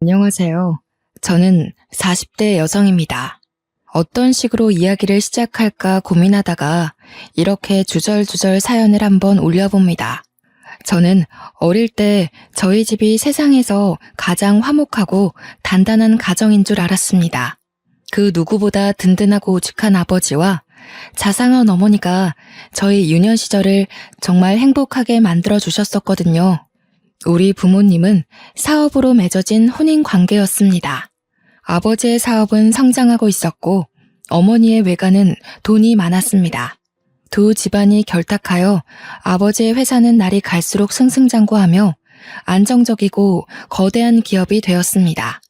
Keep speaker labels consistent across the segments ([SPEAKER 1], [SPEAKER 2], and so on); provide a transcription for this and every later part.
[SPEAKER 1] 안녕하세요. 저는 40대 여성입니다. 어떤 식으로 이야기를 시작할까 고민하다가 이렇게 주절주절 사연을 한번 올려봅니다. 저는 어릴 때 저희 집이 세상에서 가장 화목하고 단단한 가정인 줄 알았습니다. 그 누구보다 든든하고 오죽한 아버지와 자상한 어머니가 저희 유년 시절을 정말 행복하게 만들어 주셨었거든요. 우리 부모님은 사업으로 맺어진 혼인 관계였습니다. 아버지의 사업은 성장하고 있었고 어머니의 외가는 돈이 많았습니다. 두 집안이 결탁하여 아버지의 회사는 날이 갈수록 승승장구하며 안정적이고 거대한 기업이 되었습니다.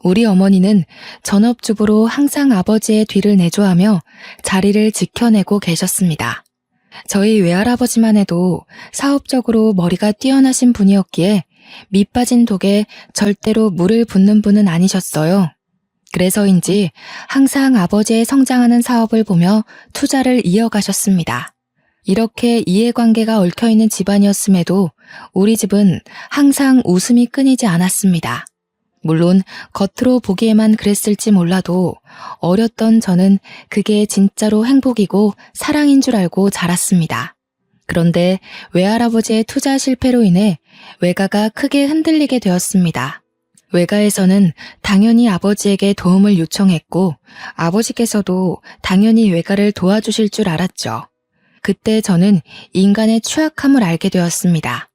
[SPEAKER 1] 우리 어머니는 전업주부로 항상 아버지의 뒤를 내조하며 자리를 지켜내고 계셨습니다. 저희 외할아버지만 해도 사업적으로 머리가 뛰어나신 분이었기에 밑 빠진 독에 절대로 물을 붓는 분은 아니셨어요. 그래서인지 항상 아버지의 성장하는 사업을 보며 투자를 이어가셨습니다. 이렇게 이해관계가 얽혀있는 집안이었음에도 우리 집은 항상 웃음이 끊이지 않았습니다. 물론 겉으로 보기에만 그랬을지 몰라도 어렸던 저는 그게 진짜로 행복이고 사랑인 줄 알고 자랐습니다. 그런데 외할아버지의 투자 실패로 인해 외가가 크게 흔들리게 되었습니다. 외가에서는 당연히 아버지에게 도움을 요청했고 아버지께서도 당연히 외가를 도와주실 줄 알았죠. 그때 저는 인간의 추악함을 알게 되었습니다.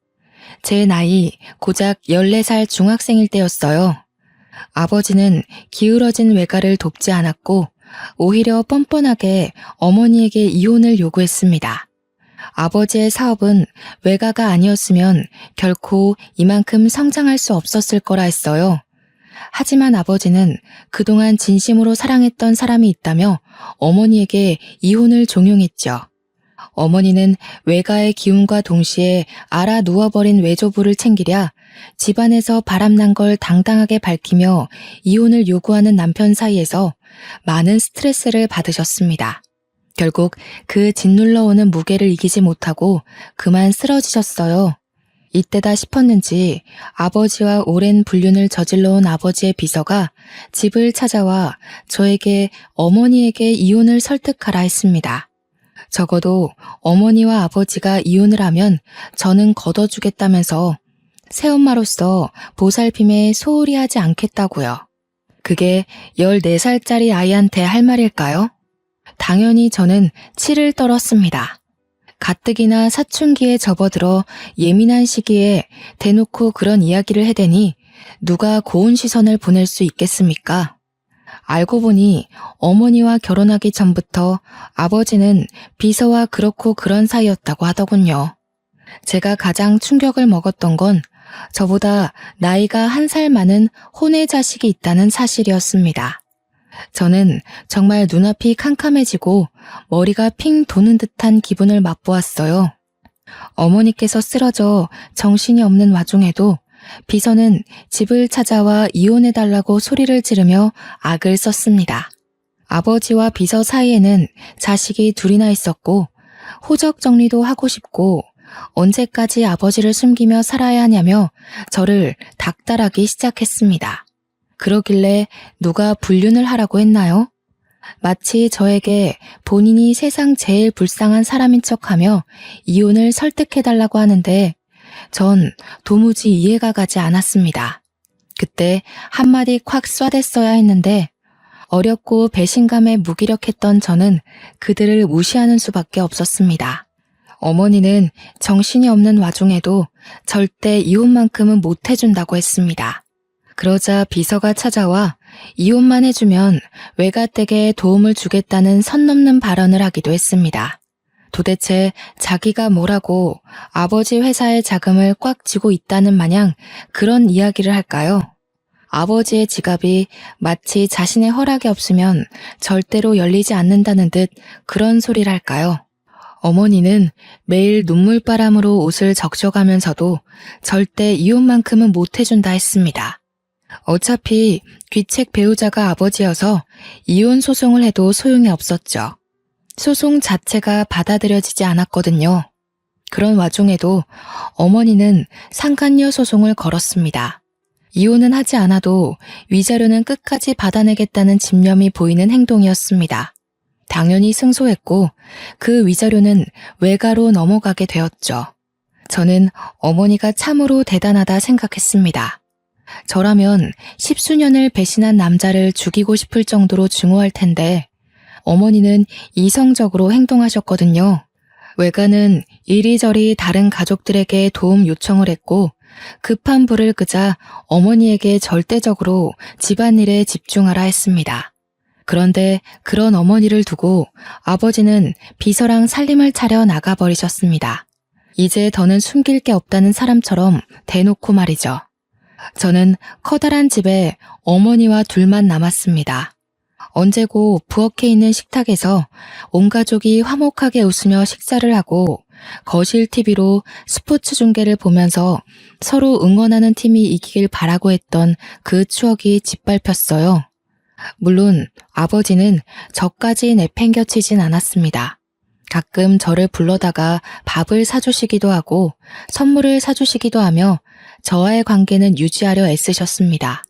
[SPEAKER 1] 제 나이 고작 14살 중학생일 때였어요. 아버지는 기울어진 외가를 돕지 않았고 오히려 뻔뻔하게 어머니에게 이혼을 요구했습니다. 아버지의 사업은 외가가 아니었으면 결코 이만큼 성장할 수 없었을 거라 했어요. 하지만 아버지는 그동안 진심으로 사랑했던 사람이 있다며 어머니에게 이혼을 종용했죠. 어머니는 외가의 기운과 동시에 알아 누워버린 외조부를 챙기랴 집안에서 바람난 걸 당당하게 밝히며 이혼을 요구하는 남편 사이에서 많은 스트레스를 받으셨습니다. 결국 그 짓눌러 오는 무게를 이기지 못하고 그만 쓰러지셨어요. 이때다 싶었는지 아버지와 오랜 불륜을 저질러 온 아버지의 비서가 집을 찾아와 저에게 어머니에게 이혼을 설득하라 했습니다. 적어도 어머니와 아버지가 이혼을 하면 저는 걷어주겠다면서 새엄마로서 보살핌에 소홀히 하지 않겠다고요. 그게 14살짜리 아이한테 할 말일까요? 당연히 저는 치를 떨었습니다. 가뜩이나 사춘기에 접어들어 예민한 시기에 대놓고 그런 이야기를 해대니 누가 고운 시선을 보낼 수 있겠습니까? 알고 보니 어머니와 결혼하기 전부터 아버지는 비서와 그렇고 그런 사이였다고 하더군요. 제가 가장 충격을 먹었던 건 저보다 나이가 1살 많은 혼외 자식이 있다는 사실이었습니다. 저는 정말 눈앞이 캄캄해지고 머리가 핑 도는 듯한 기분을 맛보았어요. 어머니께서 쓰러져 정신이 없는 와중에도 비서는 집을 찾아와 이혼해달라고 소리를 지르며 악을 썼습니다. 아버지와 비서 사이에는 자식이 둘이나 있었고 호적 정리도 하고 싶고 언제까지 아버지를 숨기며 살아야 하냐며 저를 닥달하기 시작했습니다. 그러길래 누가 불륜을 하라고 했나요? 마치 저에게 본인이 세상 제일 불쌍한 사람인 척하며 이혼을 설득해달라고 하는데 전 도무지 이해가 가지 않았습니다. 그때 한마디 콱 쏴댔어야 했는데 어렵고 배신감에 무기력했던 저는 그들을 무시하는 수밖에 없었습니다. 어머니는 정신이 없는 와중에도 절대 이혼만큼은 못 해준다고 했습니다. 그러자 비서가 찾아와 이혼만 해주면 외가댁에 도움을 주겠다는 선 넘는 발언을 하기도 했습니다. 도대체 자기가 뭐라고 아버지 회사의 자금을 꽉 쥐고 있다는 마냥 그런 이야기를 할까요? 아버지의 지갑이 마치 자신의 허락이 없으면 절대로 열리지 않는다는 듯 그런 소리를 할까요? 어머니는 매일 눈물바람으로 옷을 적셔가면서도 절대 이혼만큼은 못 해준다 했습니다. 어차피 귀책 배우자가 아버지여서 이혼 소송을 해도 소용이 없었죠. 소송 자체가 받아들여지지 않았거든요. 그런 와중에도 어머니는 상간녀 소송을 걸었습니다. 이혼은 하지 않아도 위자료는 끝까지 받아내겠다는 집념이 보이는 행동이었습니다. 당연히 승소했고 그 위자료는 외가로 넘어가게 되었죠. 저는 어머니가 참으로 대단하다 생각했습니다. 저라면 10수년을 배신한 남자를 죽이고 싶을 정도로 증오할 텐데 어머니는 이성적으로 행동하셨거든요. 외가는 이리저리 다른 가족들에게 도움 요청을 했고 급한 불을 끄자 어머니에게 절대적으로 집안일에 집중하라 했습니다. 그런데 그런 어머니를 두고 아버지는 비서랑 살림을 차려 나가버리셨습니다. 이제 더는 숨길 게 없다는 사람처럼 대놓고 말이죠. 저는 커다란 집에 어머니와 둘만 남았습니다. 언제고 부엌에 있는 식탁에서 온 가족이 화목하게 웃으며 식사를 하고 거실 TV로 스포츠 중계를 보면서 서로 응원하는 팀이 이기길 바라고 했던 그 추억이 짓밟혔어요. 물론 아버지는 저까지 내팽겨치진 않았습니다. 가끔 저를 불러다가 밥을 사주시기도 하고 선물을 사주시기도 하며 저와의 관계는 유지하려 애쓰셨습니다.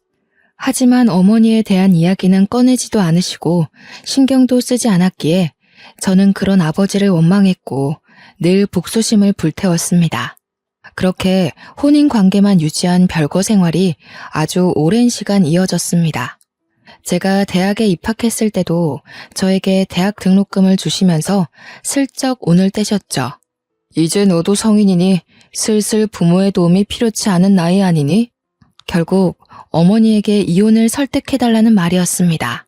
[SPEAKER 1] 하지만 어머니에 대한 이야기는 꺼내지도 않으시고 신경도 쓰지 않았기에 저는 그런 아버지를 원망했고 늘 복수심을 불태웠습니다. 그렇게 혼인 관계만 유지한 별거 생활이 아주 오랜 시간 이어졌습니다. 제가 대학에 입학했을 때도 저에게 대학 등록금을 주시면서 슬쩍 운을 떼셨죠. 이제 너도 성인이니 슬슬 부모의 도움이 필요치 않은 나이 아니니? 결국 어머니에게 이혼을 설득해달라는 말이었습니다.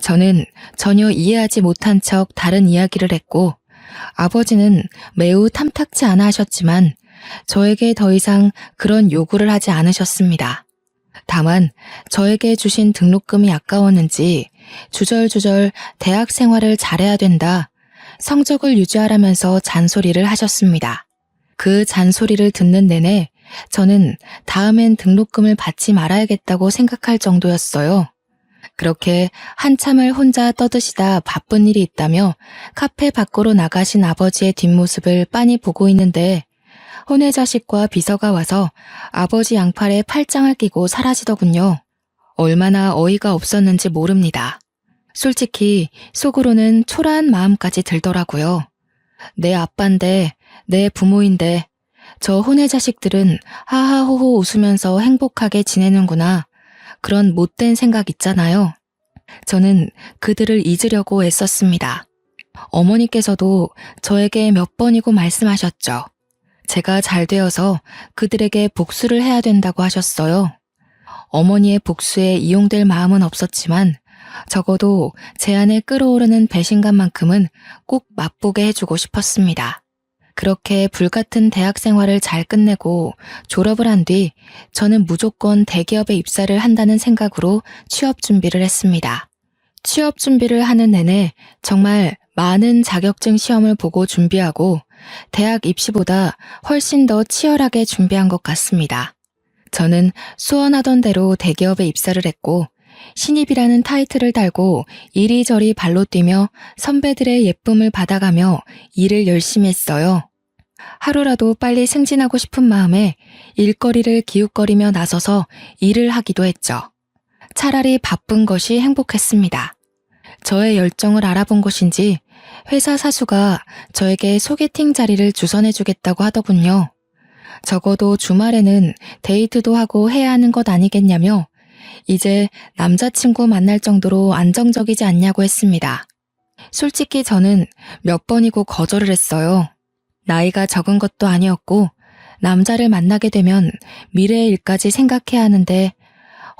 [SPEAKER 1] 저는 전혀 이해하지 못한 척 다른 이야기를 했고 아버지는 매우 탐탁치 않아 하셨지만 저에게 더 이상 그런 요구를 하지 않으셨습니다. 다만 저에게 주신 등록금이 아까웠는지 주절주절 대학 생활을 잘해야 된다, 성적을 유지하라면서 잔소리를 하셨습니다. 그 잔소리를 듣는 내내 저는 다음엔 등록금을 받지 말아야겠다고 생각할 정도였어요. 그렇게 한참을 혼자 떠드시다 바쁜 일이 있다며 카페 밖으로 나가신 아버지의 뒷모습을 빤히 보고 있는데 혼외자식과 비서가 와서 아버지 양팔에 팔짱을 끼고 사라지더군요. 얼마나 어이가 없었는지 모릅니다. 솔직히 속으로는 초라한 마음까지 들더라고요. 내 아빠인데, 내 부모인데 저 혼외자식들은 하하호호 웃으면서 행복하게 지내는구나. 그런 못된 생각 있잖아요. 저는 그들을 잊으려고 애썼습니다. 어머니께서도 저에게 몇 번이고 말씀하셨죠. 제가 잘 되어서 그들에게 복수를 해야 된다고 하셨어요. 어머니의 복수에 이용될 마음은 없었지만 적어도 제 안에 끓어오르는 배신감만큼은 꼭 맛보게 해주고 싶었습니다. 그렇게 불같은 대학 생활을 잘 끝내고 졸업을 한 뒤 저는 무조건 대기업에 입사를 한다는 생각으로 취업 준비를 했습니다. 취업 준비를 하는 내내 정말 많은 자격증 시험을 보고 준비하고 대학 입시보다 훨씬 더 치열하게 준비한 것 같습니다. 저는 소원하던 대로 대기업에 입사를 했고 신입이라는 타이틀을 달고 이리저리 발로 뛰며 선배들의 예쁨을 받아가며 일을 열심히 했어요. 하루라도 빨리 승진하고 싶은 마음에 일거리를 기웃거리며 나서서 일을 하기도 했죠. 차라리 바쁜 것이 행복했습니다. 저의 열정을 알아본 것인지 회사 사수가 저에게 소개팅 자리를 주선해주겠다고 하더군요. 적어도 주말에는 데이트도 하고 해야 하는 것 아니겠냐며 이제 남자친구 만날 정도로 안정적이지 않냐고 했습니다. 솔직히 저는 몇 번이고 거절을 했어요. 나이가 적은 것도 아니었고 남자를 만나게 되면 미래의 일까지 생각해야 하는데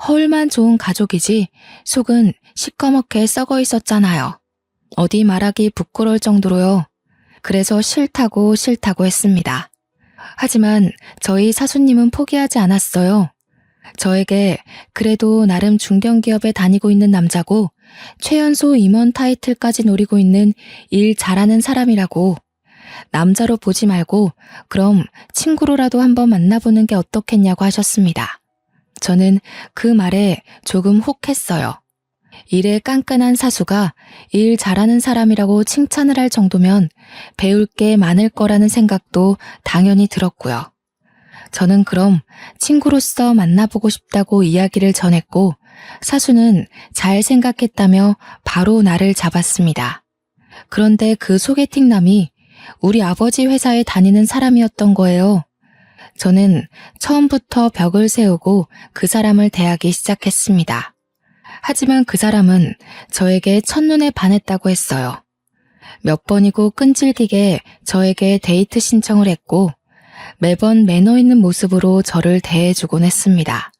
[SPEAKER 1] 허울만 좋은 가족이지 속은 시꺼멓게 썩어 있었잖아요. 어디 말하기 부끄러울 정도로요. 그래서 싫다고 했습니다. 하지만 저희 사수님은 포기하지 않았어요. 저에게 그래도 나름 중견기업에 다니고 있는 남자고 최연소 임원 타이틀까지 노리고 있는 일 잘하는 사람이라고, 남자로 보지 말고 그럼 친구로라도 한번 만나보는 게 어떻겠냐고 하셨습니다. 저는 그 말에 조금 혹했어요. 일에 깐깐한 사수가 일 잘하는 사람이라고 칭찬을 할 정도면 배울 게 많을 거라는 생각도 당연히 들었고요. 저는 그럼 친구로서 만나보고 싶다고 이야기를 전했고 사수는 잘 생각했다며 바로 나를 잡았습니다. 그런데 그 소개팅남이 우리 아버지 회사에 다니는 사람이었던 거예요. 저는 처음부터 벽을 세우고 그 사람을 대하기 시작했습니다. 하지만 그 사람은 저에게 첫눈에 반했다고 했어요. 몇 번이고 끈질기게 저에게 데이트 신청을 했고 매번 매너 있는 모습으로 저를 대해주곤 했습니다.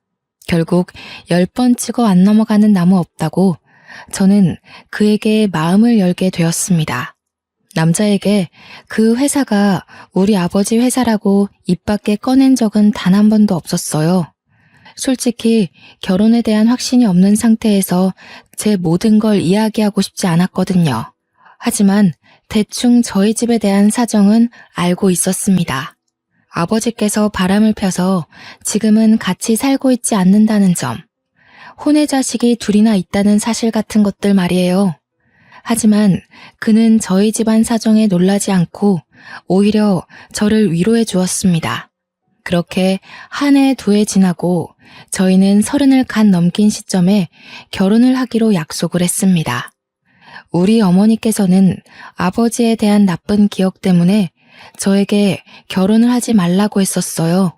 [SPEAKER 1] 결국 10번 치고 안 넘어가는 나무 없다고 저는 그에게 마음을 열게 되었습니다. 남자에게 그 회사가 우리 아버지 회사라고 입 밖에 꺼낸 적은 단 한 번도 없었어요. 솔직히 결혼에 대한 확신이 없는 상태에서 제 모든 걸 이야기하고 싶지 않았거든요. 하지만 대충 저희 집에 대한 사정은 알고 있었습니다. 아버지께서 바람을 펴서 지금은 같이 살고 있지 않는다는 점, 혼외 자식이 둘이나 있다는 사실 같은 것들 말이에요. 하지만 그는 저희 집안 사정에 놀라지 않고 오히려 저를 위로해 주었습니다. 그렇게 한 해, 두 해 지나고 저희는 30을 간 넘긴 시점에 결혼을 하기로 약속을 했습니다. 우리 어머니께서는 아버지에 대한 나쁜 기억 때문에 저에게 결혼을 하지 말라고 했었어요.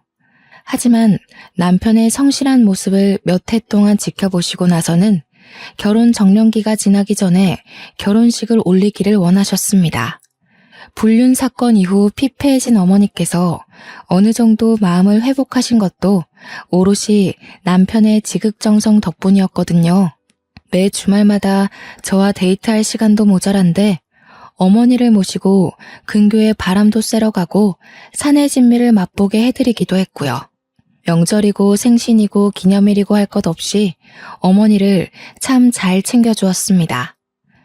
[SPEAKER 1] 하지만 남편의 성실한 모습을 몇 해 동안 지켜보시고 나서는 결혼 정년기가 지나기 전에 결혼식을 올리기를 원하셨습니다. 불륜 사건 이후 피폐해진 어머니께서 어느 정도 마음을 회복하신 것도 오롯이 남편의 지극정성 덕분이었거든요. 매 주말마다 저와 데이트할 시간도 모자란데 어머니를 모시고 근교에 바람도 쐬러 가고 산의 진미를 맛보게 해드리기도 했고요. 명절이고 생신이고 기념일이고 할 것 없이 어머니를 참 잘 챙겨주었습니다.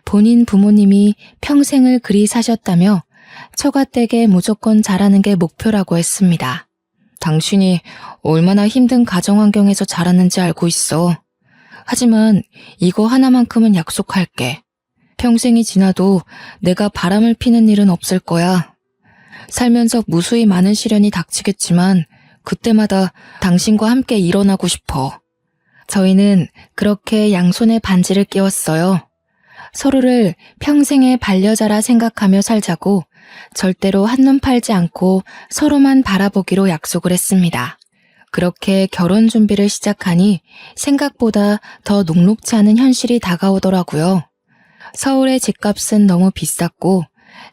[SPEAKER 1] 본인 부모님이 평생을 그리 사셨다며 처가댁에 무조건 잘하는 게 목표라고 했습니다. 당신이 얼마나 힘든 가정 환경에서 자랐는지 알고 있어. 하지만 이거 하나만큼은 약속할게. 평생이 지나도 내가 바람을 피는 일은 없을 거야. 살면서 무수히 많은 시련이 닥치겠지만 그때마다 당신과 함께 일어나고 싶어. 저희는 그렇게 양손에 반지를 끼웠어요. 서로를 평생의 반려자라 생각하며 살자고 절대로 한눈 팔지 않고 서로만 바라보기로 약속을 했습니다. 그렇게 결혼 준비를 시작하니 생각보다 더 녹록치 않은 현실이 다가오더라고요. 서울의 집값은 너무 비쌌고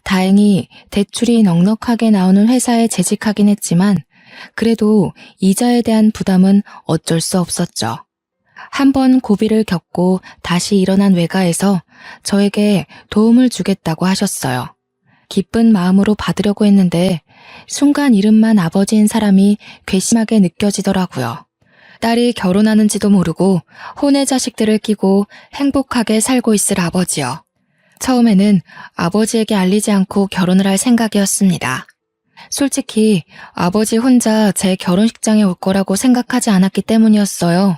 [SPEAKER 1] 다행히 대출이 넉넉하게 나오는 회사에 재직하긴 했지만 그래도 이자에 대한 부담은 어쩔 수 없었죠. 한번 고비를 겪고 다시 일어난 외가에서 저에게 도움을 주겠다고 하셨어요. 기쁜 마음으로 받으려고 했는데 순간 이름만 아버지인 사람이 괘씸하게 느껴지더라고요. 딸이 결혼하는지도 모르고 혼외 자식들을 끼고 행복하게 살고 있을 아버지요. 처음에는 아버지에게 알리지 않고 결혼을 할 생각이었습니다. 솔직히 아버지 혼자 제 결혼식장에 올 거라고 생각하지 않았기 때문이었어요.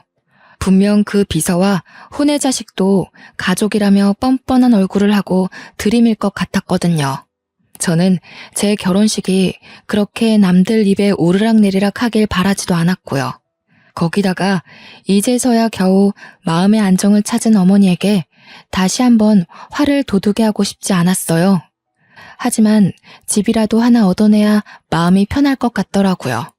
[SPEAKER 1] 분명 그 비서와 혼외 자식도 가족이라며 뻔뻔한 얼굴을 하고 들이밀 것 같았거든요. 저는 제 결혼식이 그렇게 남들 입에 오르락내리락 하길 바라지도 않았고요. 거기다가 이제서야 겨우 마음의 안정을 찾은 어머니에게 다시 한번 화를 돋우게 하고 싶지 않았어요. 하지만 집이라도 하나 얻어내야 마음이 편할 것 같더라고요.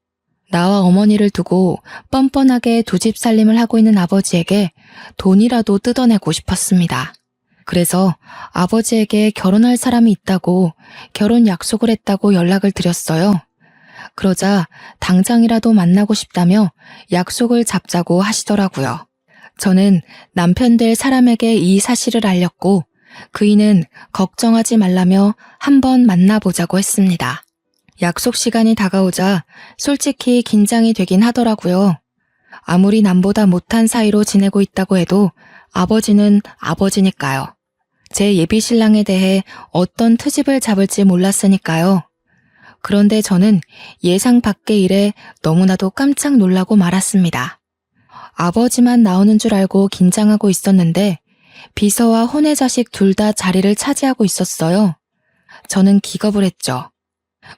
[SPEAKER 1] 나와 어머니를 두고 뻔뻔하게 두 집 살림을 하고 있는 아버지에게 돈이라도 뜯어내고 싶었습니다. 그래서 아버지에게 결혼할 사람이 있다고 결혼 약속을 했다고 연락을 드렸어요. 그러자 당장이라도 만나고 싶다며 약속을 잡자고 하시더라고요. 저는 남편 될 사람에게 이 사실을 알렸고 그이는 걱정하지 말라며 한번 만나보자고 했습니다. 약속 시간이 다가오자 솔직히 긴장이 되긴 하더라고요. 아무리 남보다 못한 사이로 지내고 있다고 해도 아버지는 아버지니까요. 제 예비 신랑에 대해 어떤 트집을 잡을지 몰랐으니까요. 그런데 저는 예상 밖의 일에 너무나도 깜짝 놀라고 말았습니다. 아버지만 나오는 줄 알고 긴장하고 있었는데 비서와 혼외 자식 둘 다 자리를 차지하고 있었어요. 저는 기겁을 했죠.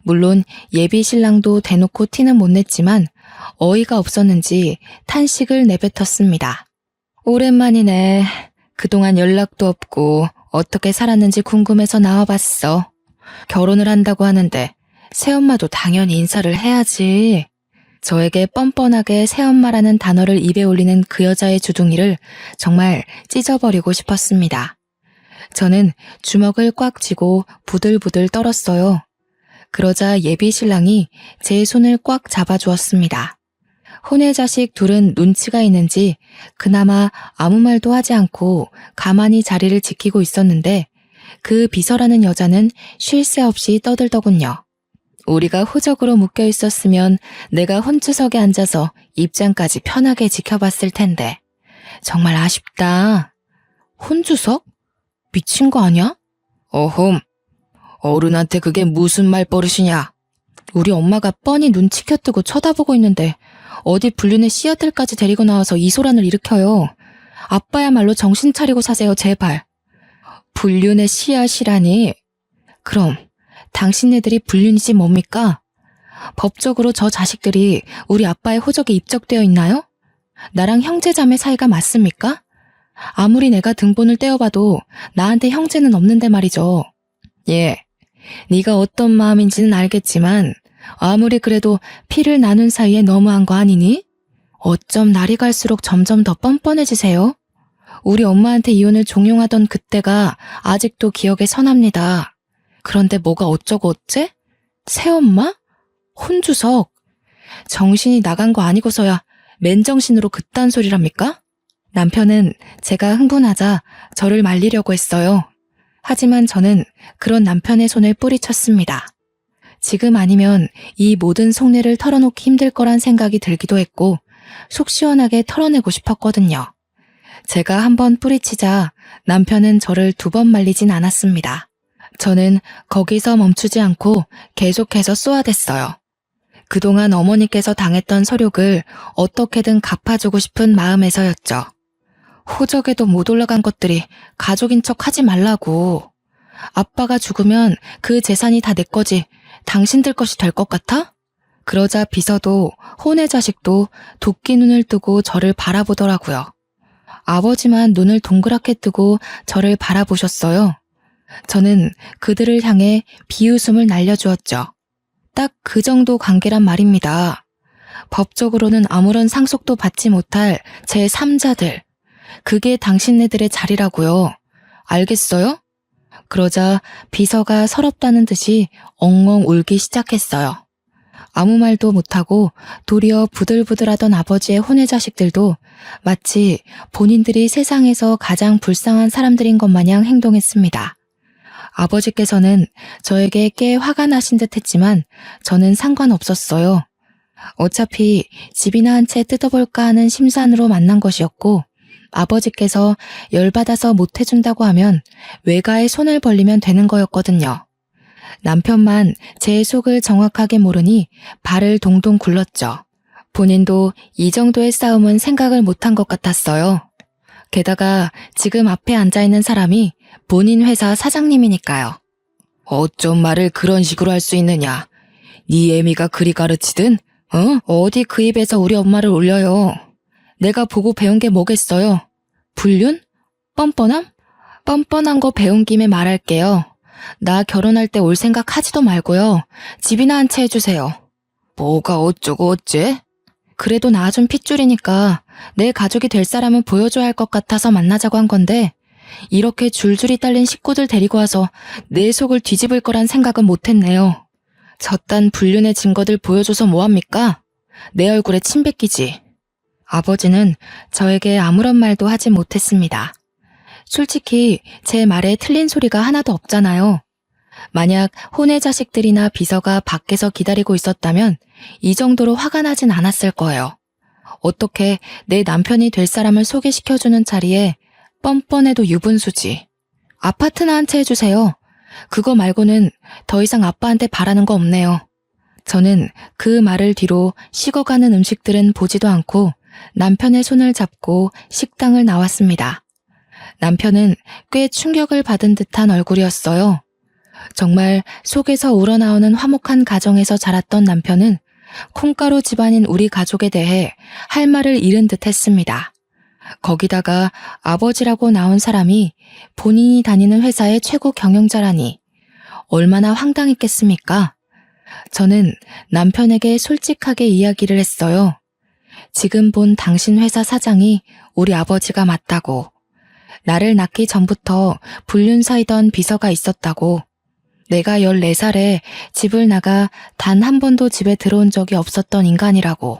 [SPEAKER 1] 물론 예비 신랑도 대놓고 티는 못 냈지만 어이가 없었는지 탄식을 내뱉었습니다. 오랜만이네. 그동안 연락도 없고 어떻게 살았는지 궁금해서 나와봤어. 결혼을 한다고 하는데 새엄마도 당연히 인사를 해야지. 저에게 뻔뻔하게 새엄마라는 단어를 입에 올리는 그 여자의 주둥이를 정말 찢어버리고 싶었습니다. 저는 주먹을 꽉 쥐고 부들부들 떨었어요. 그러자 예비 신랑이 제 손을 꽉 잡아주었습니다. 혼의 자식 둘은 눈치가 있는지 그나마 아무 말도 하지 않고 가만히 자리를 지키고 있었는데 그 비서라는 여자는 쉴 새 없이 떠들더군요. 우리가 호적으로 묶여 있었으면 내가 혼주석에 앉아서 입장까지 편하게 지켜봤을 텐데. 정말 아쉽다. 혼주석? 미친 거 아니야? 어흠. 어른한테 그게 무슨 말버릇이냐. 우리 엄마가 뻔히 눈치켜 뜨고 쳐다보고 있는데 어디 불륜의 씨앗들까지 데리고 나와서 이 소란을 일으켜요. 아빠야말로 정신 차리고 사세요, 제발. 불륜의 씨앗이라니. 그럼 당신네들이 불륜이지 뭡니까? 법적으로 저 자식들이 우리 아빠의 호적에 입적되어 있나요? 나랑 형제자매 사이가 맞습니까? 아무리 내가 등본을 떼어봐도 나한테 형제는 없는데 말이죠. 예, 네가 어떤 마음인지는 알겠지만 아무리 그래도 피를 나눈 사이에 너무한 거 아니니? 어쩜 날이 갈수록 점점 더 뻔뻔해지세요? 우리 엄마한테 이혼을 종용하던 그때가 아직도 기억에 선합니다. 그런데 뭐가 어쩌고 어째? 새엄마? 혼주석? 정신이 나간 거 아니고서야 맨정신으로 그딴 소리랍니까? 남편은 제가 흥분하자 저를 말리려고 했어요. 하지만 저는 그런 남편의 손을 뿌리쳤습니다. 지금 아니면 이 모든 속내를 털어놓기 힘들 거란 생각이 들기도 했고 속 시원하게 털어내고 싶었거든요. 제가 한번 뿌리치자 남편은 저를 2번 말리진 않았습니다. 저는 거기서 멈추지 않고 계속해서 쏘아댔어요. 그동안 어머니께서 당했던 서욕을 어떻게든 갚아주고 싶은 마음에서였죠. 호적에도 못 올라간 것들이 가족인 척 하지 말라고. 아빠가 죽으면 그 재산이 다 내 거지 당신들 것이 될 것 같아? 그러자 비서도 혼의 자식도 도끼 눈을 뜨고 저를 바라보더라고요. 아버지만 눈을 동그랗게 뜨고 저를 바라보셨어요. 저는 그들을 향해 비웃음을 날려주었죠. 딱 그 정도 관계란 말입니다. 법적으로는 아무런 상속도 받지 못할 제 3자들. 그게 당신네들의 자리라고요. 알겠어요? 그러자 비서가 서럽다는 듯이 엉엉 울기 시작했어요. 아무 말도 못하고 도리어 부들부들하던 아버지의 혼의 자식들도 마치 본인들이 세상에서 가장 불쌍한 사람들인 것 마냥 행동했습니다. 아버지께서는 저에게 꽤 화가 나신 듯 했지만 저는 상관없었어요. 어차피 집이나 한 채 뜯어볼까 하는 심산으로 만난 것이었고 아버지께서 열받아서 못해준다고 하면 외가에 손을 벌리면 되는 거였거든요. 남편만 제 속을 정확하게 모르니 발을 동동 굴렀죠. 본인도 이 정도의 싸움은 생각을 못한 것 같았어요. 게다가 지금 앞에 앉아있는 사람이 본인 회사 사장님이니까요. 어쩜 말을 그런 식으로 할 수 있느냐. 네 애미가 그리 가르치든 어디 그 입에서 우리 엄마를 올려요. 내가 보고 배운 게 뭐겠어요. 불륜? 뻔뻔함? 뻔뻔한 거 배운 김에 말할게요. 나 결혼할 때 올 생각 하지도 말고요. 집이나 한 채 해주세요. 뭐가 어쩌고 어째? 그래도 나 좀 핏줄이니까 내 가족이 될 사람은 보여줘야 할 것 같아서 만나자고 한 건데 이렇게 줄줄이 딸린 식구들 데리고 와서 내 속을 뒤집을 거란 생각은 못했네요. 저딴 불륜의 증거들 보여줘서 뭐합니까? 내 얼굴에 침 뱉기지. 아버지는 저에게 아무런 말도 하지 못했습니다. 솔직히 제 말에 틀린 소리가 하나도 없잖아요. 만약 혼의 자식들이나 비서가 밖에서 기다리고 있었다면 이 정도로 화가 나진 않았을 거예요. 어떻게 내 남편이 될 사람을 소개시켜주는 자리에 뻔뻔해도 유분수지. 아파트나 한 채 해주세요. 그거 말고는 더 이상 아빠한테 바라는 거 없네요. 저는 그 말을 뒤로 식어가는 음식들은 보지도 않고 남편의 손을 잡고 식당을 나왔습니다. 남편은 꽤 충격을 받은 듯한 얼굴이었어요. 정말 속에서 우러나오는 화목한 가정에서 자랐던 남편은 콩가루 집안인 우리 가족에 대해 할 말을 잃은 듯 했습니다. 거기다가 아버지라고 나온 사람이 본인이 다니는 회사의 최고 경영자라니 얼마나 황당했겠습니까? 저는 남편에게 솔직하게 이야기를 했어요. 지금 본 당신 회사 사장이 우리 아버지가 맞다고. 나를 낳기 전부터 불륜사이던 비서가 있었다고. 내가 14살에 집을 나가 단 한 번도 집에 들어온 적이 없었던 인간이라고.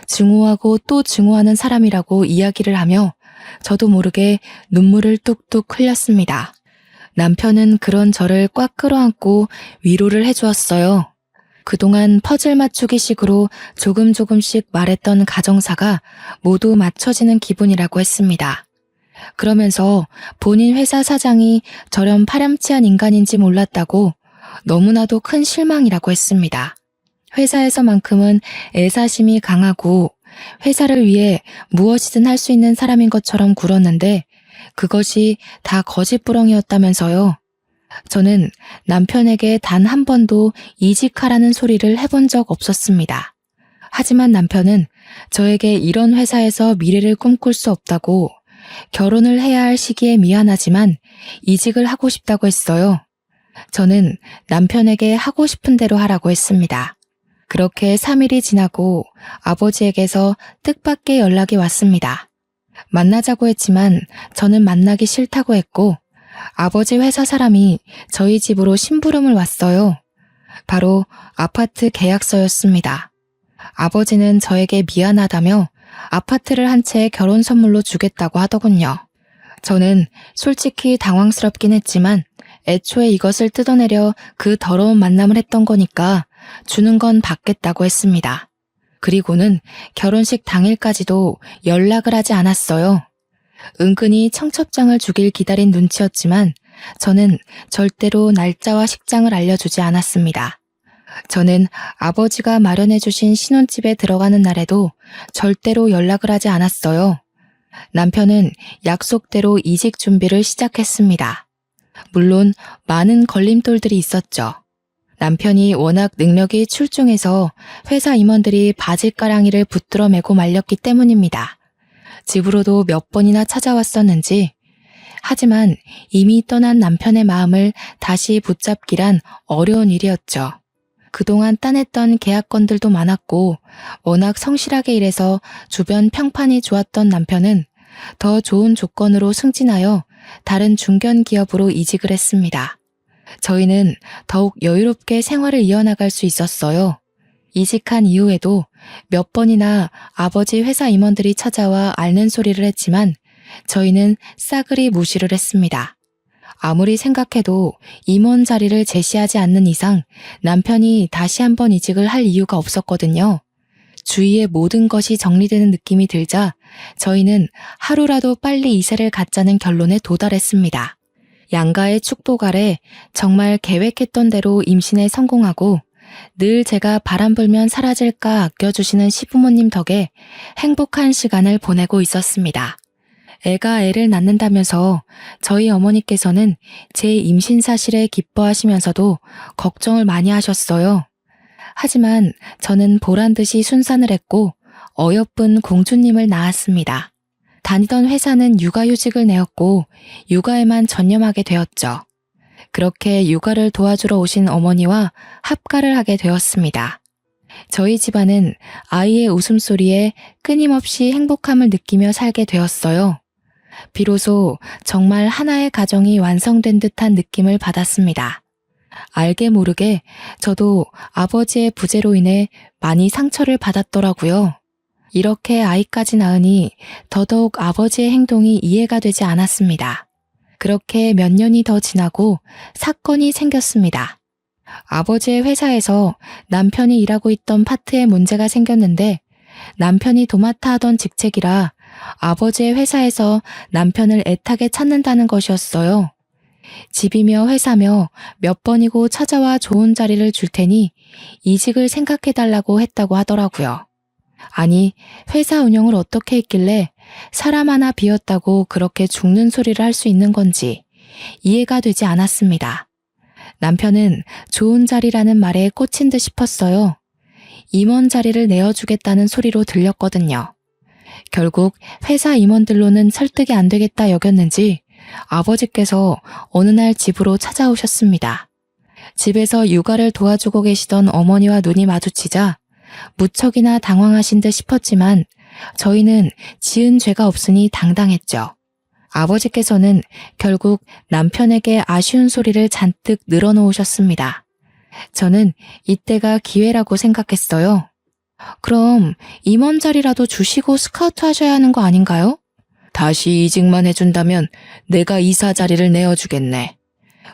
[SPEAKER 1] 증오하고 또 증오하는 사람이라고 이야기를 하며 저도 모르게 눈물을 뚝뚝 흘렸습니다. 남편은 그런 저를 꽉 끌어안고 위로를 해주었어요. 그동안 퍼즐 맞추기식으로 조금씩 말했던 가정사가 모두 맞춰지는 기분이라고 했습니다. 그러면서 본인 회사 사장이 저런 파렴치한 인간인지 몰랐다고 너무나도 큰 실망이라고 했습니다. 회사에서만큼은 애사심이 강하고 회사를 위해 무엇이든 할 수 있는 사람인 것처럼 굴었는데 그것이 다 거짓부렁이었다면서요. 저는 남편에게 단 한 번도 이직하라는 소리를 해본 적 없었습니다. 하지만 남편은 저에게 이런 회사에서 미래를 꿈꿀 수 없다고 결혼을 해야 할 시기에 미안하지만 이직을 하고 싶다고 했어요. 저는 남편에게 하고 싶은 대로 하라고 했습니다. 그렇게 3일이 지나고 아버지에게서 뜻밖의 연락이 왔습니다. 만나자고 했지만 저는 만나기 싫다고 했고 아버지 회사 사람이 저희 집으로 심부름을 왔어요. 바로 아파트 계약서였습니다. 아버지는 저에게 미안하다며 아파트를 한 채 결혼 선물로 주겠다고 하더군요. 저는 솔직히 당황스럽긴 했지만 애초에 이것을 뜯어내려 그 더러운 만남을 했던 거니까 주는 건 받겠다고 했습니다. 그리고는 결혼식 당일까지도 연락을 하지 않았어요. 은근히 청첩장을 주길 기다린 눈치였지만 저는 절대로 날짜와 식장을 알려주지 않았습니다. 저는 아버지가 마련해 주신 신혼집에 들어가는 날에도 절대로 연락을 하지 않았어요. 남편은 약속대로 이직 준비를 시작했습니다. 물론 많은 걸림돌들이 있었죠. 남편이 워낙 능력이 출중해서 회사 임원들이 바지가랑이를 붙들어 매고 말렸기 때문입니다. 집으로도 몇 번이나 찾아왔었는지, 하지만 이미 떠난 남편의 마음을 다시 붙잡기란 어려운 일이었죠. 그동안 따냈던 계약건들도 많았고 워낙 성실하게 일해서 주변 평판이 좋았던 남편은 더 좋은 조건으로 승진하여 다른 중견 기업으로 이직을 했습니다. 저희는 더욱 여유롭게 생활을 이어나갈 수 있었어요. 이직한 이후에도 몇 번이나 아버지 회사 임원들이 찾아와 앓는 소리를 했지만 저희는 싸그리 무시를 했습니다. 아무리 생각해도 임원 자리를 제시하지 않는 이상 남편이 다시 한번 이직을 할 이유가 없었거든요. 주위의 모든 것이 정리되는 느낌이 들자 저희는 하루라도 빨리 이세를 갖자는 결론에 도달했습니다. 양가의 축복 아래 정말 계획했던 대로 임신에 성공하고 늘 제가 바람 불면 사라질까 아껴주시는 시부모님 덕에 행복한 시간을 보내고 있었습니다. 애가 애를 낳는다면서 저희 어머니께서는 제 임신 사실에 기뻐하시면서도 걱정을 많이 하셨어요. 하지만 저는 보란듯이 순산을 했고 어여쁜 공주님을 낳았습니다. 다니던 회사는 육아휴직을 내었고 육아에만 전념하게 되었죠. 그렇게 육아를 도와주러 오신 어머니와 합가를 하게 되었습니다. 저희 집안은 아이의 웃음소리에 끊임없이 행복함을 느끼며 살게 되었어요. 비로소 정말 하나의 가정이 완성된 듯한 느낌을 받았습니다. 알게 모르게 저도 아버지의 부재로 인해 많이 상처를 받았더라고요. 이렇게 아이까지 낳으니 더더욱 아버지의 행동이 이해가 되지 않았습니다. 그렇게 몇 년이 더 지나고 사건이 생겼습니다. 아버지의 회사에서 남편이 일하고 있던 파트에 문제가 생겼는데 남편이 도맡아 하던 직책이라 아버지의 회사에서 남편을 애타게 찾는다는 것이었어요. 집이며 회사며 몇 번이고 찾아와 좋은 자리를 줄 테니 이직을 생각해달라고 했다고 하더라고요. 아니, 회사 운영을 어떻게 했길래 사람 하나 비웠다고 그렇게 죽는 소리를 할 수 있는 건지 이해가 되지 않았습니다. 남편은 좋은 자리라는 말에 꽂힌 듯 싶었어요. 임원 자리를 내어주겠다는 소리로 들렸거든요. 결국 회사 임원들로는 설득이 안 되겠다 여겼는지 아버지께서 어느 날 집으로 찾아오셨습니다. 집에서 육아를 도와주고 계시던 어머니와 눈이 마주치자 무척이나 당황하신 듯 싶었지만 저희는 지은 죄가 없으니 당당했죠. 아버지께서는 결국 남편에게 아쉬운 소리를 잔뜩 늘어놓으셨습니다. 저는 이때가 기회라고 생각했어요. 그럼 임원 자리라도 주시고 스카우트 하셔야 하는 거 아닌가요? 다시 이직만 해준다면 내가 이사 자리를 내어주겠네.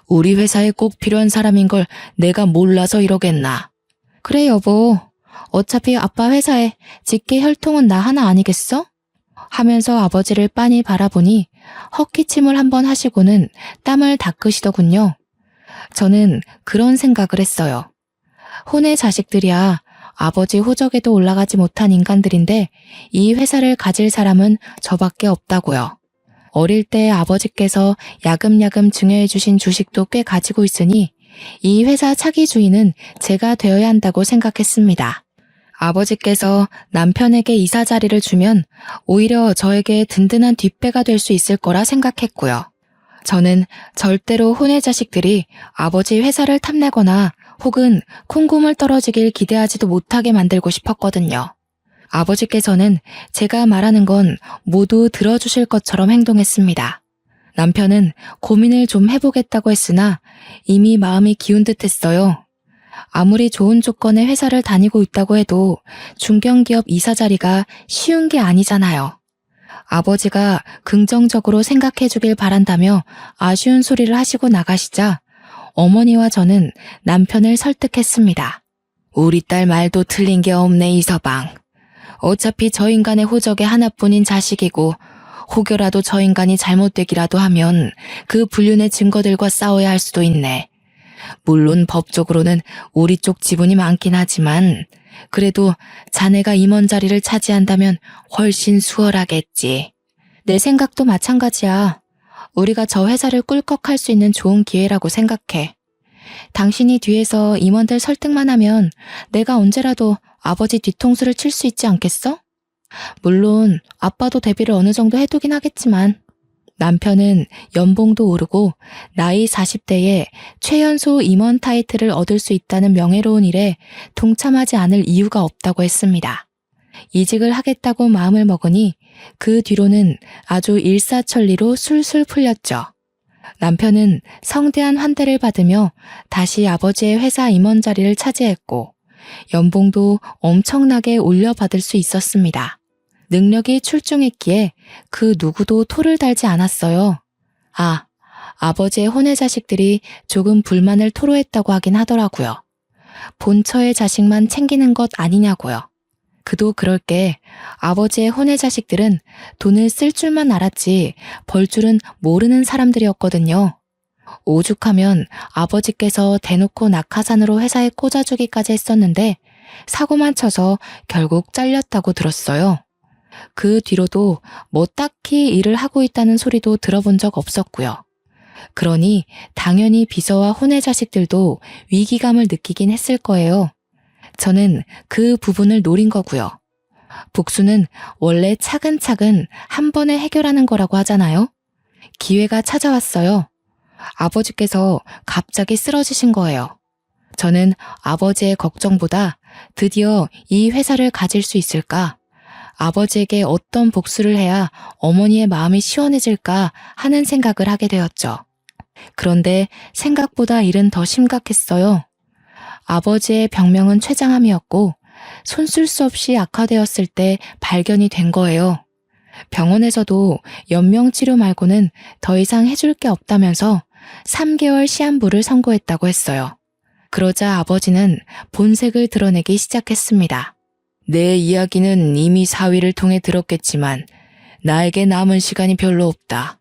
[SPEAKER 1] 우리 회사에 꼭 필요한 사람인 걸 내가 몰라서 이러겠나. 그래 여보, 어차피 아빠 회사에 직계 혈통은 나 하나 아니겠어? 하면서 아버지를 빤히 바라보니 헛기침을 한번 하시고는 땀을 닦으시더군요. 저는 그런 생각을 했어요. 혼의 자식들이야 아버지 호적에도 올라가지 못한 인간들인데 이 회사를 가질 사람은 저밖에 없다고요. 어릴 때 아버지께서 야금야금 증여해 주신 주식도 꽤 가지고 있으니 이 회사 차기 주인은 제가 되어야 한다고 생각했습니다. 아버지께서 남편에게 이사 자리를 주면 오히려 저에게 든든한 뒷배가 될 수 있을 거라 생각했고요. 저는 절대로 혼의 자식들이 아버지 회사를 탐내거나 혹은 콩고물 떨어지길 기대하지도 못하게 만들고 싶었거든요. 아버지께서는 제가 말하는 건 모두 들어주실 것처럼 행동했습니다. 남편은 고민을 좀 해보겠다고 했으나 이미 마음이 기운 듯했어요. 아무리 좋은 조건의 회사를 다니고 있다고 해도 중견기업 이사 자리가 쉬운 게 아니잖아요. 아버지가 긍정적으로 생각해 주길 바란다며 아쉬운 소리를 하시고 나가시자 어머니와 저는 남편을 설득했습니다. 우리 딸 말도 틀린 게 없네 이서방. 어차피 저 인간의 호적의 하나뿐인 자식이고 혹여라도 저 인간이 잘못되기라도 하면 그 불륜의 증거들과 싸워야 할 수도 있네. 물론 법적으로는 우리 쪽 지분이 많긴 하지만 그래도 자네가 임원 자리를 차지한다면 훨씬 수월하겠지. 내 생각도 마찬가지야. 우리가 저 회사를 꿀꺽할 수 있는 좋은 기회라고 생각해. 당신이 뒤에서 임원들 설득만 하면 내가 언제라도 아버지 뒤통수를 칠 수 있지 않겠어? 물론 아빠도 대비를 어느 정도 해두긴 하겠지만 남편은 연봉도 오르고 나이 40대에 최연소 임원 타이틀을 얻을 수 있다는 명예로운 일에 동참하지 않을 이유가 없다고 했습니다. 이직을 하겠다고 마음을 먹으니 그 뒤로는 아주 일사천리로 술술 풀렸죠. 남편은 성대한 환대를 받으며 다시 아버지의 회사 임원 자리를 차지했고 연봉도 엄청나게 올려받을 수 있었습니다. 능력이 출중했기에 그 누구도 토를 달지 않았어요. 아버지의 혼의 자식들이 조금 불만을 토로했다고 하긴 하더라고요. 본처의 자식만 챙기는 것 아니냐고요. 그도 그럴 게 아버지의 혼의 자식들은 돈을 쓸 줄만 알았지 벌 줄은 모르는 사람들이었거든요. 오죽하면 아버지께서 대놓고 낙하산으로 회사에 꽂아주기까지 했었는데 사고만 쳐서 결국 잘렸다고 들었어요. 그 뒤로도 뭐 딱히 일을 하고 있다는 소리도 들어본 적 없었고요. 그러니 당연히 비서와 혼의 자식들도 위기감을 느끼긴 했을 거예요. 저는 그 부분을 노린 거고요. 복수는 원래 차근차근 한 번에 해결하는 거라고 하잖아요. 기회가 찾아왔어요. 아버지께서 갑자기 쓰러지신 거예요. 저는 아버지의 걱정보다 드디어 이 회사를 가질 수 있을까? 아버지에게 어떤 복수를 해야 어머니의 마음이 시원해질까 하는 생각을 하게 되었죠. 그런데 생각보다 일은 더 심각했어요. 아버지의 병명은 췌장암이었고 손쓸 수 없이 악화되었을 때 발견이 된 거예요. 병원에서도 연명치료 말고는 더 이상 해줄 게 없다면서 3개월 시한부를 선고했다고 했어요. 그러자 아버지는 본색을 드러내기 시작했습니다. 내 이야기는 이미 사위를 통해 들었겠지만 나에게 남은 시간이 별로 없다.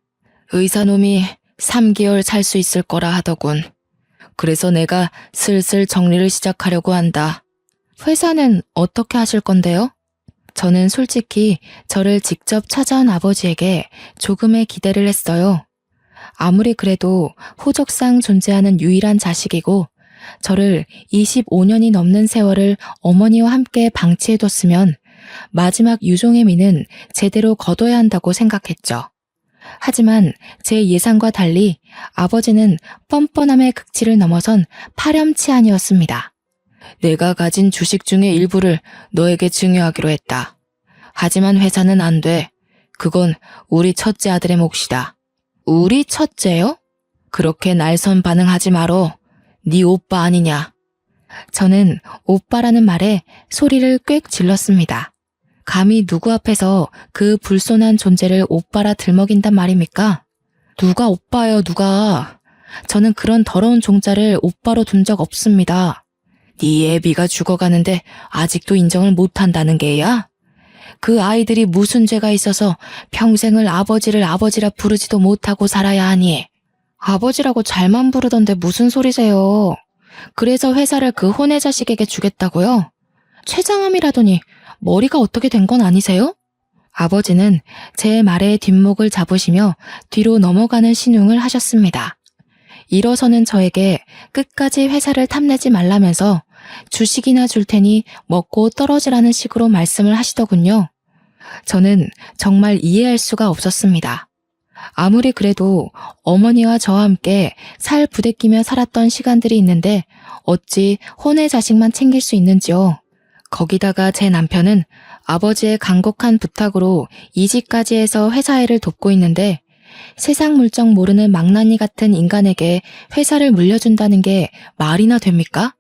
[SPEAKER 1] 의사놈이 3개월 살 수 있을 거라 하더군. 그래서 내가 슬슬 정리를 시작하려고 한다. 회사는 어떻게 하실 건데요? 저는 솔직히 저를 직접 찾아온 아버지에게 조금의 기대를 했어요. 아무리 그래도 호적상 존재하는 유일한 자식이고 저를 25년이 넘는 세월을 어머니와 함께 방치해뒀으면 마지막 유종의 미는 제대로 거둬야 한다고 생각했죠. 하지만 제 예상과 달리 아버지는 뻔뻔함의 극치를 넘어선 파렴치한이었습니다. 내가 가진 주식 중의 일부를 너에게 증여하기로 했다. 하지만 회사는 안 돼. 그건 우리 첫째 아들의 몫이다. 우리 첫째요? 그렇게 날선 반응하지 마로. 네 오빠 아니냐. 저는 오빠라는 말에 소리를 꽥 질렀습니다. 감히 누구 앞에서 그 불손한 존재를 오빠라 들먹인단 말입니까? 누가 오빠예요, 누가. 저는 그런 더러운 종자를 오빠로 둔 적 없습니다. 네 애비가 죽어가는데 아직도 인정을 못한다는 게야? 그 아이들이 무슨 죄가 있어서 평생을 아버지를 아버지라 부르지도 못하고 살아야 하니? 아버지라고 잘만 부르던데 무슨 소리세요? 그래서 회사를 그 혼의 자식에게 주겠다고요? 최장암이라더니 머리가 어떻게 된 건 아니세요? 아버지는 제 말에 뒷목을 잡으시며 뒤로 넘어가는 신용을 하셨습니다. 일어서는 저에게 끝까지 회사를 탐내지 말라면서 주식이나 줄 테니 먹고 떨어지라는 식으로 말씀을 하시더군요. 저는 정말 이해할 수가 없었습니다. 아무리 그래도 어머니와 저와 함께 살 부대끼며 살았던 시간들이 있는데 어찌 혼의 자식만 챙길 수 있는지요. 거기다가 제 남편은 아버지의 간곡한 부탁으로 이직까지 해서 회사 일을 돕고 있는데 세상 물정 모르는 망나니 같은 인간에게 회사를 물려준다는 게 말이나 됩니까?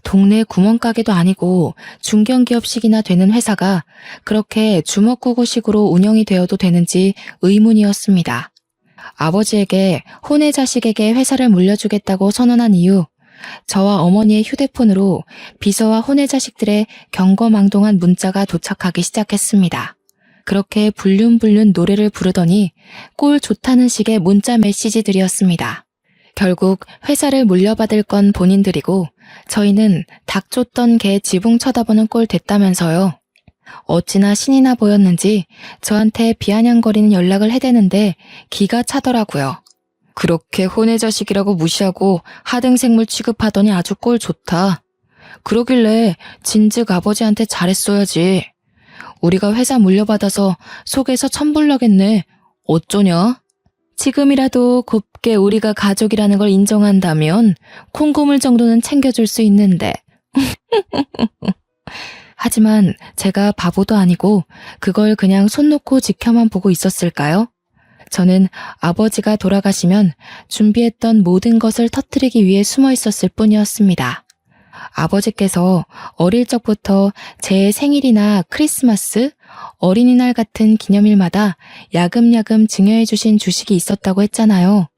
[SPEAKER 1] 동네 구멍가게도 아니고 중견기업식이나 되는 회사가 그렇게 주먹구구식으로 운영이 되어도 되는지 의문이었습니다. 아버지에게 혼의 자식에게 회사를 물려주겠다고 선언한 이후 저와 어머니의 휴대폰으로 비서와 혼의 자식들의 경거망동한 문자가 도착하기 시작했습니다. 그렇게 불륜불륜 노래를 부르더니 꼴 좋다는 식의 문자 메시지들이었습니다. 결국 회사를 물려받을 건 본인들이고 저희는 닭 쫓던 개 지붕 쳐다보는 꼴 됐다면서요. 어찌나 신이 나 보였는지 저한테 비아냥거리는 연락을 해대는데 기가 차더라고요. 그렇게 혼의 자식이라고 무시하고 하등생물 취급하더니 아주 꼴 좋다. 그러길래 진즉 아버지한테 잘했어야지. 우리가 회사 물려받아서 속에서 천불나겠네. 어쩌냐? 지금이라도 곱게 우리가 가족이라는 걸 인정한다면 콩고물 정도는 챙겨줄 수 있는데. 하지만 제가 바보도 아니고 그걸 그냥 손 놓고 지켜만 보고 있었을까요? 저는 아버지가 돌아가시면 준비했던 모든 것을 터뜨리기 위해 숨어 있었을 뿐이었습니다. 아버지께서 어릴 적부터 제 생일이나 크리스마스, 어린이날 같은 기념일마다 야금야금 증여해 주신 주식이 있었다고 했잖아요.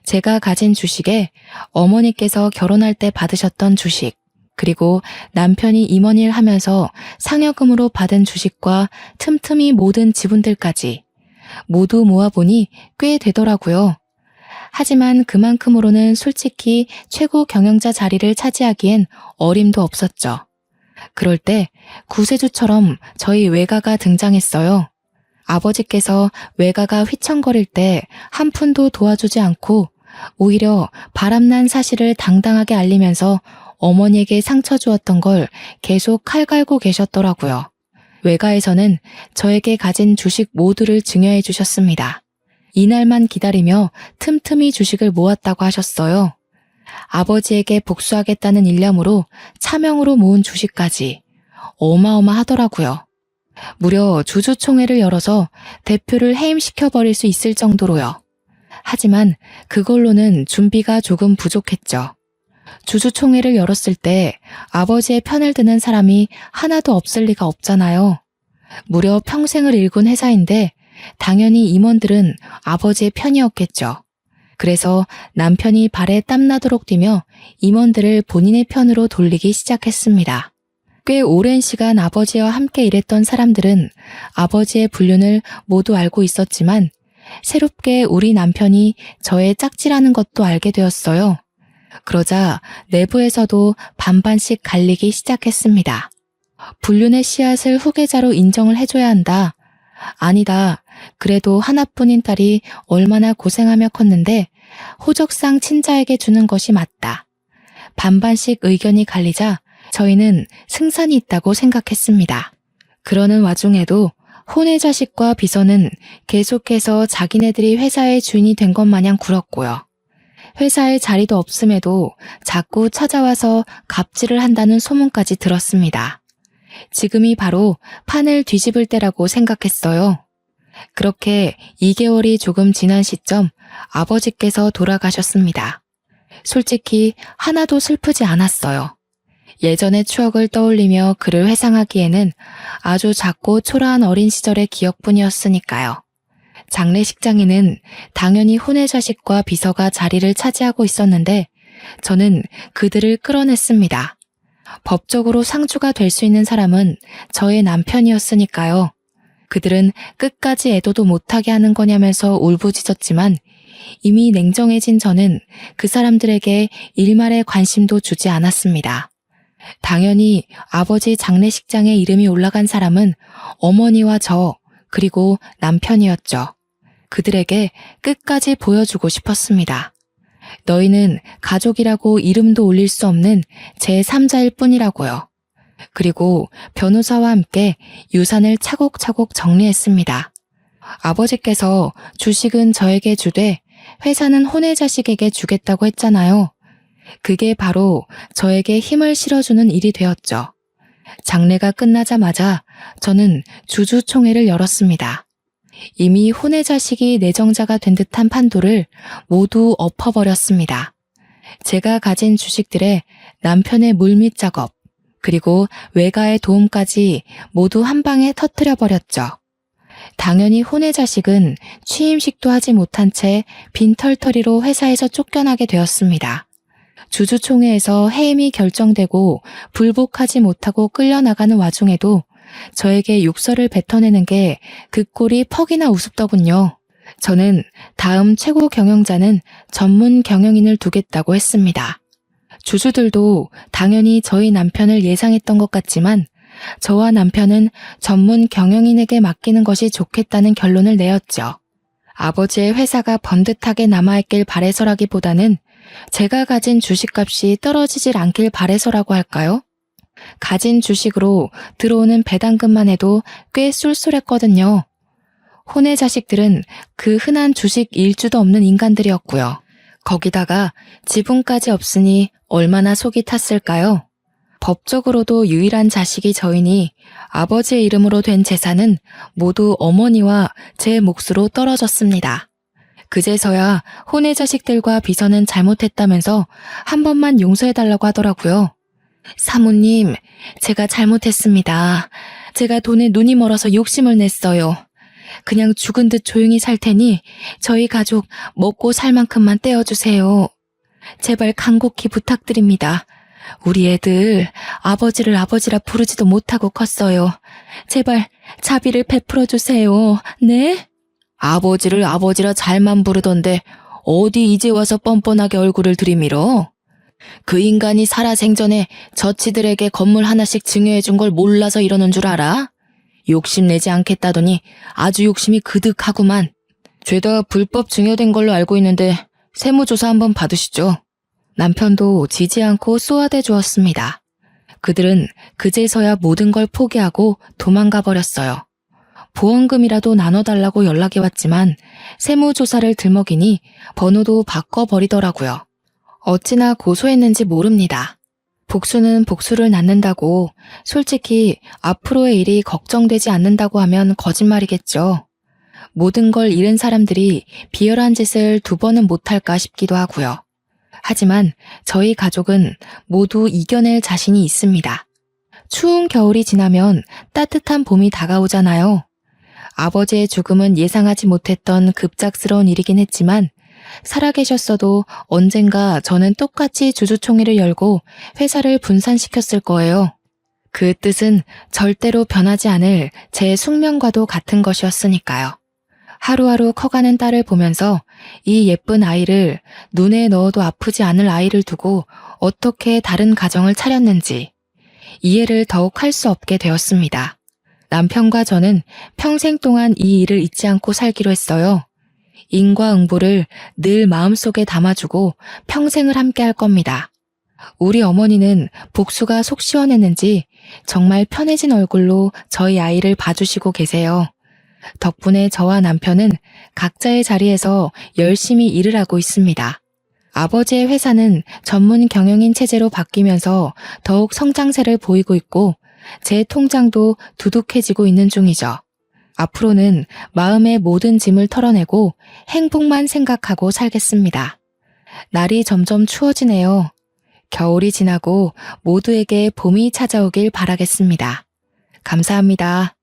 [SPEAKER 1] 제가 가진 주식에 어머니께서 결혼할 때 받으셨던 주식, 그리고 남편이 임원일 하면서 상여금으로 받은 주식과 틈틈이 모든 지분들까지 모두 모아보니 꽤 되더라고요. 하지만 그만큼으로는 솔직히 최고 경영자 자리를 차지하기엔 어림도 없었죠. 그럴 때 구세주처럼 저희 외가가 등장했어요. 아버지께서 외가가 휘청거릴 때 한 푼도 도와주지 않고 오히려 바람난 사실을 당당하게 알리면서 어머니에게 상처 주었던 걸 계속 칼 갈고 계셨더라고요. 외가에서는 저에게 가진 주식 모두를 증여해 주셨습니다. 이날만 기다리며 틈틈이 주식을 모았다고 하셨어요. 아버지에게 복수하겠다는 일념으로 차명으로 모은 주식까지 어마어마하더라고요. 무려 주주총회를 열어서 대표를 해임시켜버릴 수 있을 정도로요. 하지만 그걸로는 준비가 조금 부족했죠. 주주총회를 열었을 때 아버지의 편을 드는 사람이 하나도 없을 리가 없잖아요. 무려 평생을 일군 회사인데 당연히 임원들은 아버지의 편이었겠죠. 그래서 남편이 발에 땀나도록 뛰며 임원들을 본인의 편으로 돌리기 시작했습니다. 꽤 오랜 시간 아버지와 함께 일했던 사람들은 아버지의 불륜을 모두 알고 있었지만 새롭게 우리 남편이 저의 짝지라는 것도 알게 되었어요. 그러자 내부에서도 반반씩 갈리기 시작했습니다. 불륜의 씨앗을 후계자로 인정을 해줘야 한다. 아니다. 그래도 하나뿐인 딸이 얼마나 고생하며 컸는데 호적상 친자에게 주는 것이 맞다. 반반씩 의견이 갈리자 저희는 승산이 있다고 생각했습니다. 그러는 와중에도 혼의 자식과 비서는 계속해서 자기네들이 회사의 주인이 된 것 마냥 굴었고요. 회사에 자리도 없음에도 자꾸 찾아와서 갑질을 한다는 소문까지 들었습니다. 지금이 바로 판을 뒤집을 때라고 생각했어요. 그렇게 2개월이 조금 지난 시점 아버지께서 돌아가셨습니다. 솔직히 하나도 슬프지 않았어요. 예전의 추억을 떠올리며 그를 회상하기에는 아주 작고 초라한 어린 시절의 기억뿐이었으니까요. 장례식장에는 당연히 혼의 자식과 비서가 자리를 차지하고 있었는데 저는 그들을 끌어냈습니다. 법적으로 상주가 될 수 있는 사람은 저의 남편이었으니까요. 그들은 끝까지 애도도 못하게 하는 거냐면서 울부짖었지만 이미 냉정해진 저는 그 사람들에게 일말의 관심도 주지 않았습니다. 당연히 아버지 장례식장에 이름이 올라간 사람은 어머니와 저, 그리고 남편이었죠. 그들에게 끝까지 보여주고 싶었습니다. 너희는 가족이라고 이름도 올릴 수 없는 제3자일 뿐이라고요. 그리고 변호사와 함께 유산을 차곡차곡 정리했습니다. 아버지께서 주식은 저에게 주되 회사는 혼의 자식에게 주겠다고 했잖아요. 그게 바로 저에게 힘을 실어주는 일이 되었죠. 장례가 끝나자마자 저는 주주총회를 열었습니다. 이미 혼의 자식이 내정자가 된 듯한 판도를 모두 엎어버렸습니다. 제가 가진 주식들의 남편의 물밑 작업, 그리고 외가의 도움까지 모두 한 방에 터뜨려버렸죠. 당연히 혼의 자식은 취임식도 하지 못한 채 빈털터리로 회사에서 쫓겨나게 되었습니다. 주주총회에서 해임이 결정되고 불복하지 못하고 끌려나가는 와중에도 저에게 욕설을 뱉어내는 게 그 꼴이 퍽이나 우습더군요. 저는 다음 최고 경영자는 전문 경영인을 두겠다고 했습니다. 주주들도 당연히 저희 남편을 예상했던 것 같지만 저와 남편은 전문 경영인에게 맡기는 것이 좋겠다는 결론을 내었죠. 아버지의 회사가 번듯하게 남아있길 바래서라기보다는 제가 가진 주식값이 떨어지질 않길 바래서라고 할까요? 가진 주식으로 들어오는 배당금만 해도 꽤 쏠쏠했거든요. 혼의 자식들은 그 흔한 주식 일주도 없는 인간들이었고요. 거기다가 지분까지 없으니 얼마나 속이 탔을까요? 법적으로도 유일한 자식이 저이니 아버지의 이름으로 된 재산은 모두 어머니와 제 몫으로 떨어졌습니다. 그제서야 혼의 자식들과 비서는 잘못했다면서 한 번만 용서해달라고 하더라고요. 사모님, 제가 잘못했습니다. 제가 돈에 눈이 멀어서 욕심을 냈어요. 그냥 죽은 듯 조용히 살 테니 저희 가족 먹고 살 만큼만 떼어주세요. 제발 간곡히 부탁드립니다. 우리 애들 아버지를 아버지라 부르지도 못하고 컸어요. 제발 자비를 베풀어 주세요. 네? 아버지를 아버지라 잘만 부르던데 어디 이제 와서 뻔뻔하게 얼굴을 들이밀어? 그 인간이 살아생전에 저치들에게 건물 하나씩 증여해준 걸 몰라서 이러는 줄 알아? 욕심내지 않겠다더니 아주 욕심이 그득하구만. 죄다 불법 증여된 걸로 알고 있는데 세무조사 한번 받으시죠. 남편도 지지 않고 쏘아대 주었습니다. 그들은 그제서야 모든 걸 포기하고 도망가 버렸어요. 보험금이라도 나눠달라고 연락이 왔지만 세무조사를 들먹이니 번호도 바꿔버리더라고요. 어찌나 고소했는지 모릅니다. 복수는 복수를 낳는다고 솔직히 앞으로의 일이 걱정되지 않는다고 하면 거짓말이겠죠. 모든 걸 잃은 사람들이 비열한 짓을 두 번은 못할까 싶기도 하고요. 하지만 저희 가족은 모두 이겨낼 자신이 있습니다. 추운 겨울이 지나면 따뜻한 봄이 다가오잖아요. 아버지의 죽음은 예상하지 못했던 급작스러운 일이긴 했지만 살아계셨어도 언젠가 저는 똑같이 주주총회를 열고 회사를 분산시켰을 거예요. 그 뜻은 절대로 변하지 않을 제 숙명과도 같은 것이었으니까요. 하루하루 커가는 딸을 보면서 이 예쁜 아이를 눈에 넣어도 아프지 않을 아이를 두고 어떻게 다른 가정을 차렸는지 이해를 더욱 할 수 없게 되었습니다. 남편과 저는 평생 동안 이 일을 잊지 않고 살기로 했어요. 인과응보를 늘 마음속에 담아주고 평생을 함께 할 겁니다. 우리 어머니는 복수가 속 시원했는지 정말 편해진 얼굴로 저희 아이를 봐주시고 계세요. 덕분에 저와 남편은 각자의 자리에서 열심히 일을 하고 있습니다. 아버지의 회사는 전문 경영인 체제로 바뀌면서 더욱 성장세를 보이고 있고 제 통장도 두둑해지고 있는 중이죠. 앞으로는 마음의 모든 짐을 털어내고 행복만 생각하고 살겠습니다. 날이 점점 추워지네요. 겨울이 지나고 모두에게 봄이 찾아오길 바라겠습니다. 감사합니다.